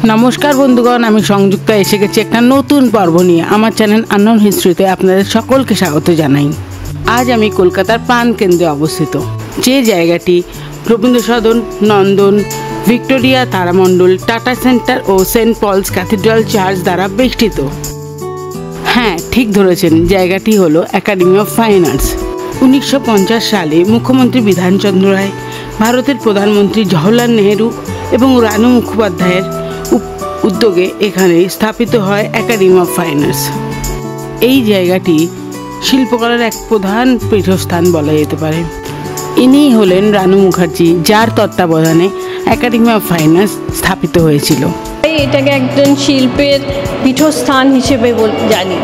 নমস্কার বন্ধুগণ, আমি সংযুক্তা এসে গেছি একটা নতুন পর্ব নিয়ে। আমার চ্যানেল আননোন হিস্ট্রিতে আপনাদের সকলকে স্বাগত জানাই। আজ আমি কলকাতার প্রাণকেন্দ্রে অবস্থিত, যে জায়গাটি রবীন্দ্র সদন, নন্দন, ভিক্টোরিয়া তারামণ্ডল, টাটা সেন্টার ও সেন্ট পলস ক্যাথিড্রাল চার্চ দ্বারা বেষ্টিত। হ্যাঁ, ঠিক ধরেছেন, জায়গাটি হলো একাডেমি অফ ফাইন আর্টস। 1950 সালে মুখ্যমন্ত্রী বিধানচন্দ্র রায়, ভারতের প্রধানমন্ত্রী জওহরলাল নেহেরু এবং রানু মুখোপাধ্যায়ের উদ্যোগে এখানে স্থাপিত হয় একাডেমি অফ ফাইন আর্টস। এই জায়গাটি শিল্পকলার এক প্রধান পীঠস্থান বলা যেতে পারে। ইনিই হলেন রানু মুখার্জি, যার তত্ত্বাবধানে একাডেমি অফ ফাইন আর্টস স্থাপিত হয়েছিল। এটাকে একজন শিল্পের পীঠস্থান হিসেবে জানি।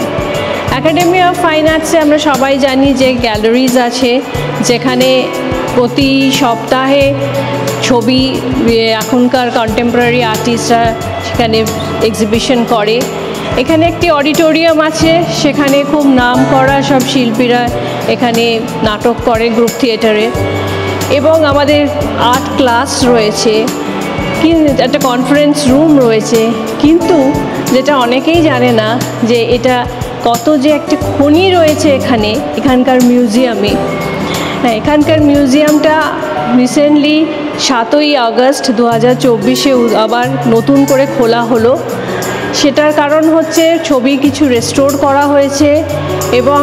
একাডেমি অফ ফাইন আর্টসে আমরা সবাই জানি যে গ্যালারিজ আছে, যেখানে প্রতি সপ্তাহে ছবি এখনকার কন্টেম্পোরারি আর্টিস্টরা সেখানে এক্সিবিশন করে। এখানে একটি অডিটোরিয়াম আছে, সেখানে খুব নাম করা সব শিল্পীরা এখানে নাটক করে গ্রুপ থিয়েটারে, এবং আমাদের আর্ট ক্লাস রয়েছে, একটা কনফারেন্স রুম রয়েছে। কিন্তু যেটা অনেকেই জানে না যে এটা কত যে একটা খনি রয়েছে এখানকার মিউজিয়ামে। হ্যাঁ, এখানকার মিউজিয়ামটা রিসেন্টলি 7ই আগস্ট 2024-এ আবার নতুন করে খোলা হলো। সেটার কারণ হচ্ছে ছবি কিছু রেস্টোর করা হয়েছে এবং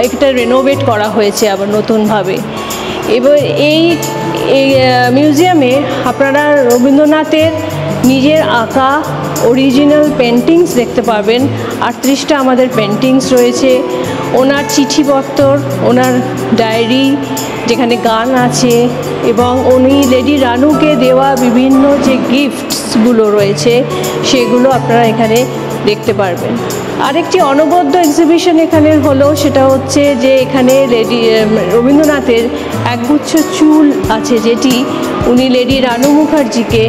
একটা রেনোভেট করা হয়েছে আবার নতুনভাবে। এবার এই মিউজিয়ামে আপনারা রবীন্দ্রনাথের নিজের আঁকা অরিজিনাল পেন্টিংস দেখতে পাবেন। 38টা আমাদের পেন্টিংস রয়েছে, ওনার চিঠিপত্র, ওনার ডায়েরি, যেখানে গান আছে, এবং উনি লেডি রানুকে দেওয়া বিভিন্ন যে গিফটসগুলো রয়েছে সেগুলো আপনারা এখানে দেখতে পারবেন। আরেকটি অনবদ্য এক্সিবিশন এখানে হলো, সেটা হচ্ছে যে এখানে রবীন্দ্রনাথের একগুচ্ছ চুল আছে, যেটি উনি লেডি রানু মুখার্জিকে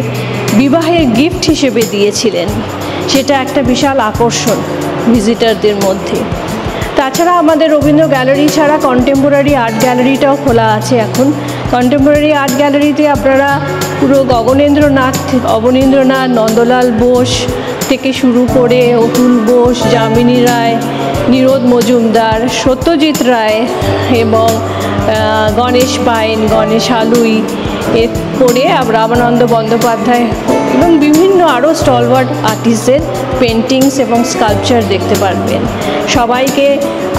বিবাহের গিফট হিসেবে দিয়েছিলেন। সেটা একটা বিশাল আকর্ষণ ভিজিটারদের মধ্যে। তাছাড়া আমাদের রবীন্দ্র গ্যালারি ছাড়া কন্টেম্পোরারি আর্ট গ্যালারিটাও খোলা আছে এখন। কন্টেম্পোরারি আর্ট গ্যালারিতে আপনারা পুরো অবনীন্দ্রনাথ, নন্দলাল বোস থেকে শুরু করে অতুল বোস, যামিনী রায়, নিরোদ মজুমদার, সত্যজিৎ রায় এবং গণেশ পাইন, গণেশ আলুই, এরপরে রামানন্দ বন্দ্যোপাধ্যায় এবং বিভিন্ন আরও স্টলওয়ার্ড আর্টিস্টদের পেন্টিংস এবং স্কাল্পচার দেখতে পারবেন। সবাইকে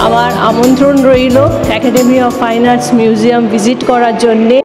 আমার আমন্ত্রণ রইল academy of fine arts museum visit করার জন্যে।